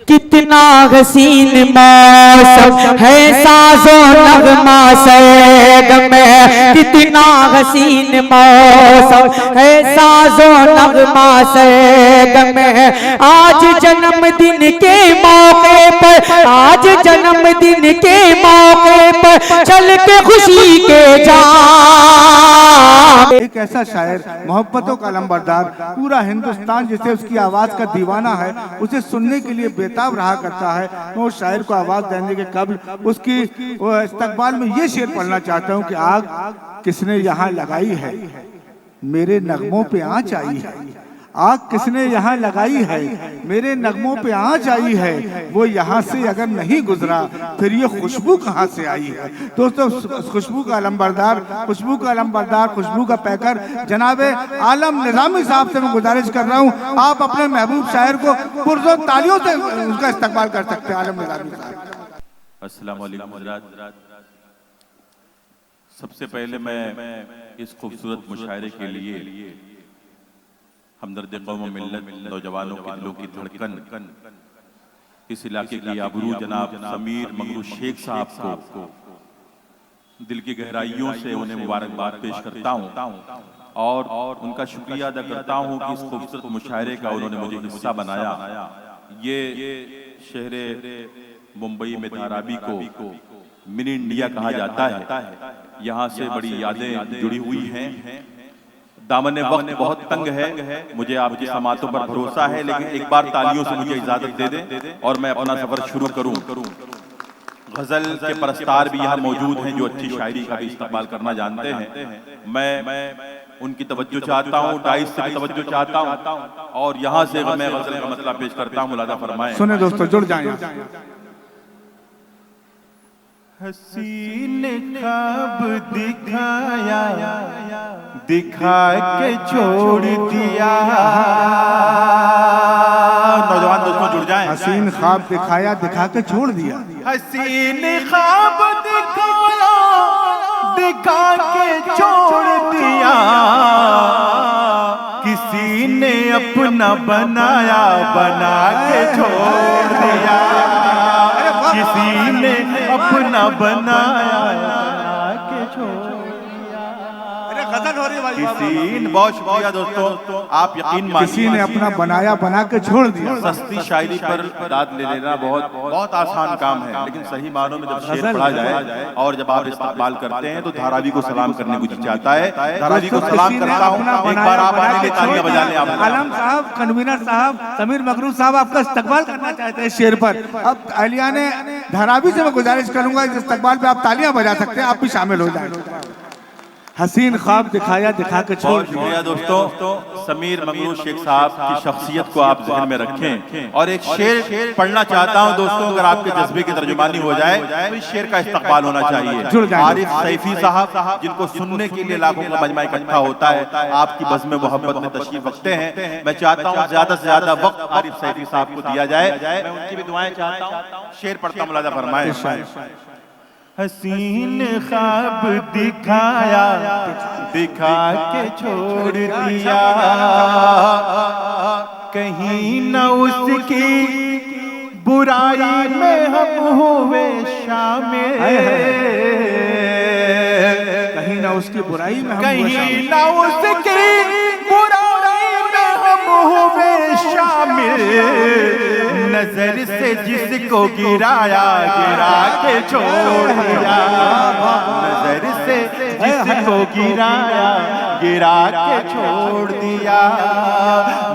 कितना हसीन मौसम है साजो नगमा सैद में, कितना हसीन मौसम है साजो नगमा सैद में। आज जन्मदिन के मौके पर, आज जन्मदिन के मौके पर चल के खुशी के जाम। एक ऐसा शायर मोहब्बतों का लंबरदार, पूरा हिंदुस्तान जिसे उसकी आवाज का दीवाना है, उसे सुनने के लिए बेताब रहा करता है। मैं उस शायर को आवाज देने के कबल उसकी इस्तकबाल में ये शेर पढ़ना चाहता हूँ कि आग किसने यहाँ लगाई है, मेरे नगमों पे आँच आई है। आग किसने यहाँ लगाई है, मेरे नगमों पे आँच आई है। वो यहाँ से अगर नहीं गुजरा फिर ये खुशबू कहाँ से आई है। दोस्तों, खुशबू का अलंबरदार, खुशबू का अलंबरदार, खुशबू का पैकर जनाबे आलम निजामी साहब से मैं गुजारिश कर रहा हूँ, आप अपने महबूब शायर को पुरजोर तालियों से उनका इस्तकबाल कर सकते हैं। आलम निजामी साहब। अस्सलाम वालेकुम हज़रात। सबसे पहले मैं इस खूबसूरत मुशायरे के लिए हमदर्द कौम मिल्लत, नौजवानों के दिलों की धड़कन, इस इलाके की आबरू जनाब समीर मंगरू शेख साहब को दिल की गहराइयों से उन्हें मुबारकबाद पेश करता हूँ और उनका शुक्रिया अदा करता हूँ कि इस खूबसूरत मुशायरे का उन्होंने मुझे हिस्सा बनाया। ये शहर मुंबई में धारावी को मिनी इंडिया कहा जाता है। यहाँ से बड़ी यादें जुड़ी हुई हैं। दामन वक्त बहुत तंग है, मुझे आपकी समातों पर भरोसा है, लेकिन एक बार तालियों से मुझे इजाजत दे दें और मैं अपना सफर शुरू करूं। गजल के परस्तार भी यहाँ मौजूद हैं जो अच्छी शायरी का भी इस्तेमाल करना जानते हैं। मैं उनकी तवज्जो चाहता हूँ, डाइस से भी तवज्जो चाहता हूँ और यहाँ से मैं गजल का मसला पेश करता हूँ। मुलाजा फरमाएं। सुने दोस्तों, जुड़ जाएं। हसीन ख्वाब दिखाया, दिखा के छोड़ दिया। नौजवान दोस्तों जुड़ जाएं। हसीन ख्वाब दिखाया, दिखा के छोड़ दिया। हसीन ख्वाब दिखाया, दिखा के छोड़ दिया। किसी ने अपना बनाया, बना के छोड़ दिया। किसी ने अपना बनाया, के छोड़ दिया। गजल हो रही है किसी ने, बहुत शुक्रिया दोस्तों, आप यकीन मानिए किसी ने अपना बनाया, बना के छोड़ दिया। सस्ती शायरी पर दाद ले लेना बहुत आसान काम है, लेकिन सही मानों में जब शेर पढ़ा जाए और जब आप इस्तेमाल करते हैं तो धारावी को सलाम करने को जी चाहता है। धारावी को सलाम करता हूँ। एक बार आप आने के तालियां बजा लें। आलम साहब, कन्वीनर साहब, समीर मकरू साहब आपका इस्तकबाल करना चाहते हैं शेर पर। अब अलिया ने धारावी से मैं गुजारिश करूंगा इस इस्तकबाल पे आप तालियां बजा सकते हैं, आप भी शामिल हो जाए। हसीन ख्वाब दिखाया, दिखा के छोड़ दिया। शुक्रिया दोस्तों, समीर मंगरू शेख साहब की शख्सियत को आप ज़हन में रखें और एक शेर पढ़ना चाहता हूं दोस्तों। अगर आपके जज्बे की तर्जुमानी हो जाए तो इस शेर का इस्तकबाल होना चाहिए। आरिफ सैफी साहब, जिनको सुनने के लिए लाखों का मजमा इकट्ठा होता है, आपकी बज़्म मोहब्बत में तशरीफ रखते हैं। मैं चाहता हूँ ज्यादा से ज्यादा वक्त आरिफ सैफी साहब को दिया जाए। मैं उनकी भी दुआएं चाहता हूँ। शेर पढ़ता मुलाजा फरमाएं। हसीन ख्वाब दिखाया, दिखा के छोड़ दिया। कहीं न उसकी बुराई में हम हुए शामिल, कहीं ना उसकी बुराई में, कहीं न उसकी बुराई में हम हुए शामिल। नजर से जिसको गिराया, गिरा के छोड़ दिया। नजर से जिसको गिराया, गिरा के छोड़ दिया।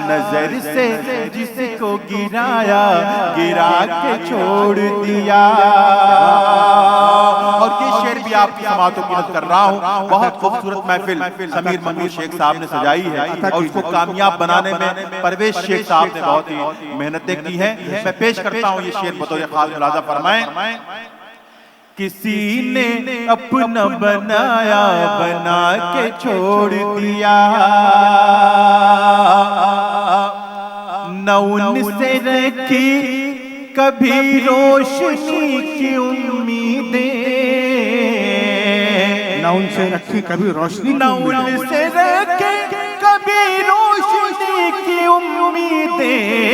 नजर से जिसको गिराया, गिरा के छोड़ दिया। और ये शेर भी आपकी समातों की नज़र कर रहा हूँ। बहुत खूबसूरत महफिल समीर मंगरू शेख साहब ने सजाई है और उसको कामयाब बनाने में परवेज शेख साहब ने बहुत ही मेहनतें की हैं। मैं पेश करता हूँ ये शेर बतौर खास। मुलाजा फरमाएं। किसी ने अपना बनाया, बना के छोड़ दिया। न उनसे रखी कभी रोशनी की उम्मीदें, न उनसे रखी कभी रोशनी, न उनसे रखी कभी रोशनी की उम्मीदें।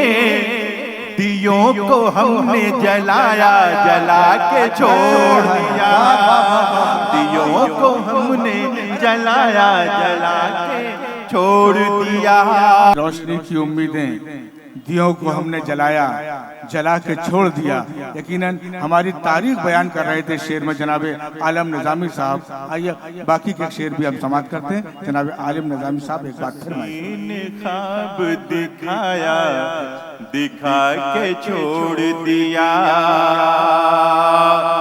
दियों को हमने जलाया जला के छोड़ दिया, दियों को हमने जलाया जला के छोड़ दिया। रोशनी की उम्मीदें, दियों को हमने जलाया जला के छोड़ दिया। यकीनन हमारी तारीख बयान कर रहे थे शेर में जनाबे आलम निजामी साहब। आइए बाकी के शेर भी हम समाप्त करते हैं। जनाबे आलम निजामी साहब एक बात फरमाइए। ख्वाब दिखाया दिखा के छोड़ दिया।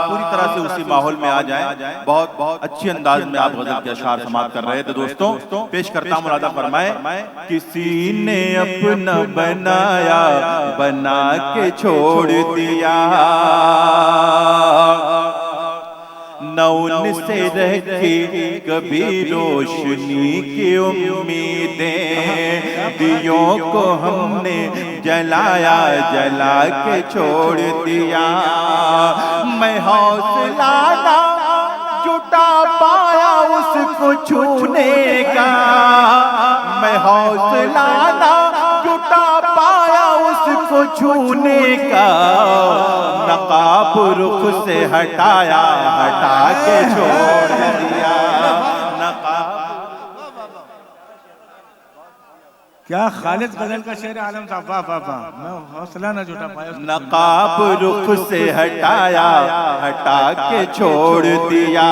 पूरी तरह से उसी माहौल में आ जाए। बहुत बहुत अच्छे अंदाज में आप गजल के अशार समाप्त कर रहे थे दोस्तों। पेश करता हूं, मुलादा फरमाए। किसी ने अपना बनाया बना के छोड़ दिया, न उनसे रखी कभी रोशनी की उम्मीदें, दियों को हमने जलाया जला के छोड़ दिया। मैं हौसला ना जुटा पाया उसको छूने का, मैं हौसला ना जुटा पाया उसको छूने का, नकाब रुख से हटाया हटा के छोड़ दिया। क्या खालिद गजल का शेर आलम साहब, वाह वाह वाह। मैं हौसला न जुटा पाया, नकाब रुख से हटाया हटा के छोड़ दिया।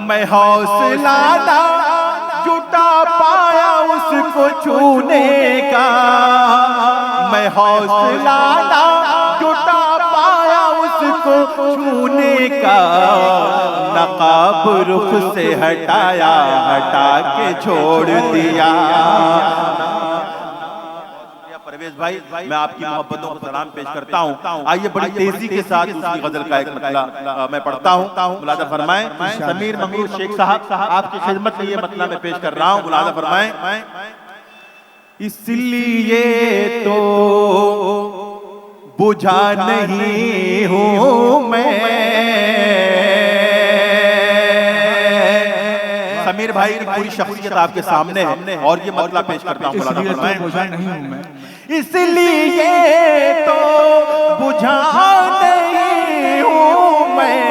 मैं हौसला ना जुटा पाया उसको छूने का, मैं हौसला ना जुटा पाया उसको छूने का, नकाब रुख से हटाया हटा के छोड़ दिया। परवेज भाई, मैं आपकी मोहब्बतों को सलाम पेश करता हूँ। आइए बड़ी तेजी के साथ दूसरी गजल का एक मतला मैं पढ़ता हूँ। मुलादा फरमाएं। समीर मंगूर शेख साहब आपकी खिदमत में ये मतला मैं पेश कर रहा हूँ। मुलादा फरमाएं। इसलिए तो बुझा नहीं हूँ मैं, समीर भाई की पूरी शख्सियत आपके सामने है और ये मतला पेश करता हूँ। मुलादा फरमाएं। बुझा नहीं हूँ मैं, इसलिए तो बुझा नहीं हूँ मैं,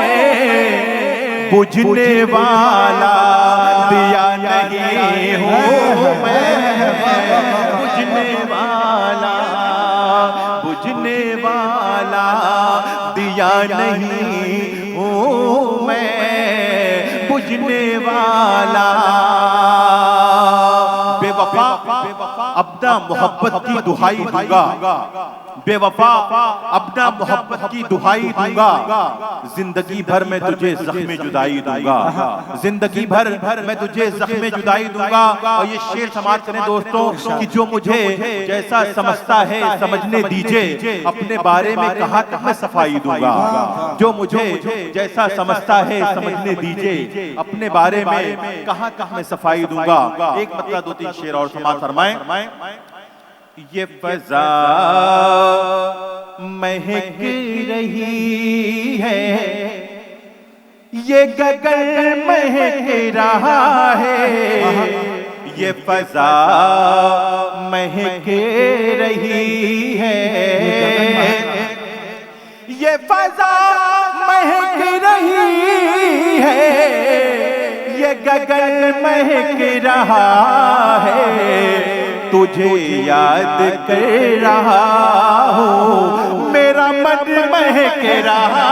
बुझने वाला दिया नहीं हूँ मैं, बुझने वाला दिया नहीं हूँ मैं, बुझने वाला। बेवफा अपना मोहब्बत की दुहाई दूंगा, बेवफा अपना मोहब्बत की दुहाई दूंगा, जिंदगी भर मैं तुझे जख्मे जुदाई दूंगा, जिंदगी भर मैं तुझे जख्मे जुदाई दूंगा। और ये शेर समाप्त करें दोस्तों कि जो मुझे जैसा समझता है समझने दीजिए, अपने बारे में कहाँ तक मैं सफाई दूंगा। जो मुझे जैसा समझता है समझने दीजिए, अपने बारे में कहाँ तक मैं सफाई दूंगा। एक मतलब दो तीन शेर और समाप्त फरमाएं। ये फज़ा महक रही है, ये गगन महक रहा है, ये फज़ा महक रही है, ये फज़ा महक रही है, ये गगन महक रहा है, तुझे याद कर रहा हूँ, मेरा मन महक रहा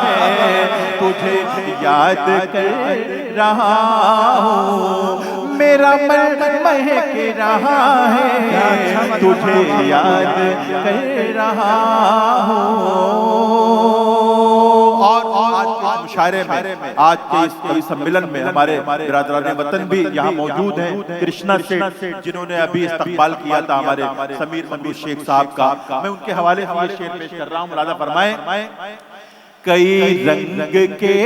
है, तुझे याद कर रहा हूँ, मेरा मन महक रहा है, तुझे याद कर रहा हूँ। और मुशायरे में आज के इस कवि सम्मेलन में हमारे बिरादरान वतन भी यहाँ मौजूद हैं। कृष्णा सेठ जिन्होंने अभी इस्तकबाल किया था हमारे समीर मंगूर शेख साहब का, मैं उनके हवाले से ये शेर पेश कर रहा हूँ। मुलादा फरमाएं। कई रंग के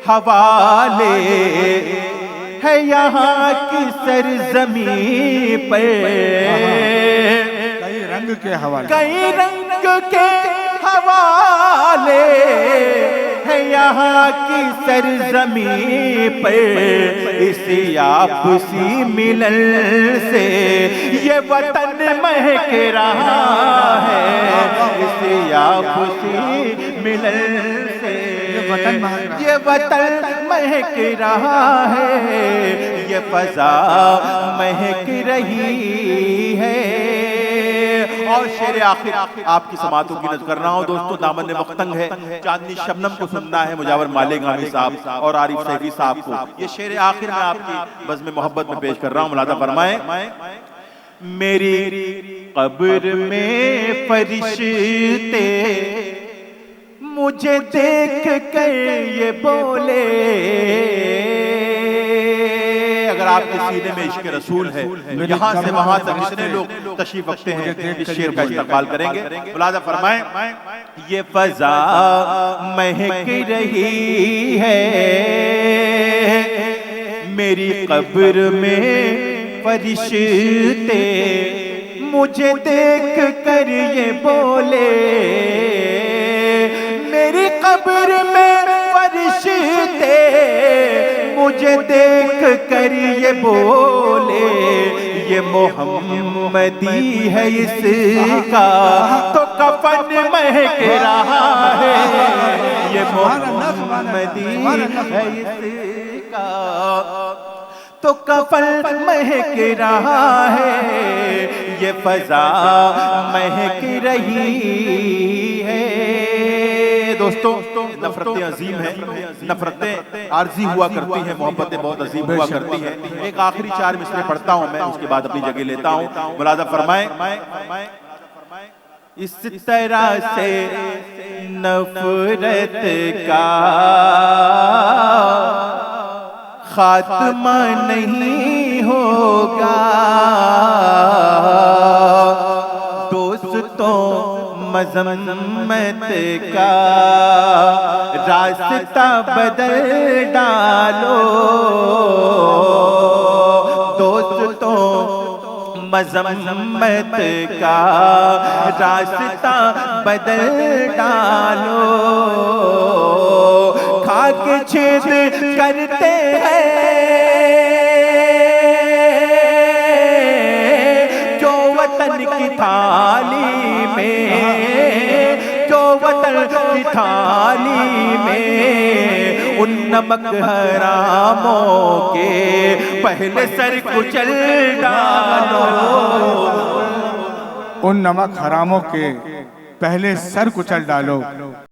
हवाले है यहाँ की सरजमी पर, कई रंग के हवाले, कई रंग के हवाले है यहाँ की सरजमी पर, इसी आपसी मिलन से ये वतन महक रहा है इस याबुसी मिलन से, ये वतन महक रहा है, ये फजा महक रही है। और शेर आखिर आपकी समातों की नज़र कर रहा हूँ दोस्तों, दामन वक्तंग है, चांदनी शबनम को सुनना है मुजावर मालेगामी साहब और आरिफ सैफी साहब को। ये शेर आखिर में आपकी बज़्म मोहब्बत में पेश कर रहा हूँ, मुलादा फरमाएं। मेरी कब्र में फरिश्ते मुझे देख कर ये बोले, अगर आपके सीने में इश्क रसूल है तो यहाँ से वहां तक जितने लोग तशरीफ रखते हैं इस शेर का इस्तकबाल करेंगे। मुलादा फरमाएं। ये फजा महक रही है, मेरी कब्र में फरिश्ते मुझे देख कर ये बोले, मेरी कब्र में फरिश्ते मुझे देख कर ये बोले, ये मोहम्मदी है इसका तो कफन महक रहा है, ये मोहम्मदी है इसका तो कफन महक रहा है, ये फजा महक रही है। दोस्तों नफरतें अजीम हैं, नफरतें आरजी हुआ करती हैं, मोहब्बतें बहुत अजीम हुआ करती हैं। एक आखिरी 4 मिसरे पढ़ता हूं मैं, उसके बाद अपनी जगह लेता हूं। मुलादा फरमाएं। इस तरह से नफरत का खात्मा नहीं होगा, दोस्तों मज़म्मत का रास्ता बदल डालो, दोस्तों मज़म्मत का रास्ता बदल डालो, खाक छेद करते हैं जो वतन की थाली में, जो वतन की थाली में उन नमक हरामों के पहले सर कुचल डालो, उन नमक हरामों के पहले सर कुचल डालो।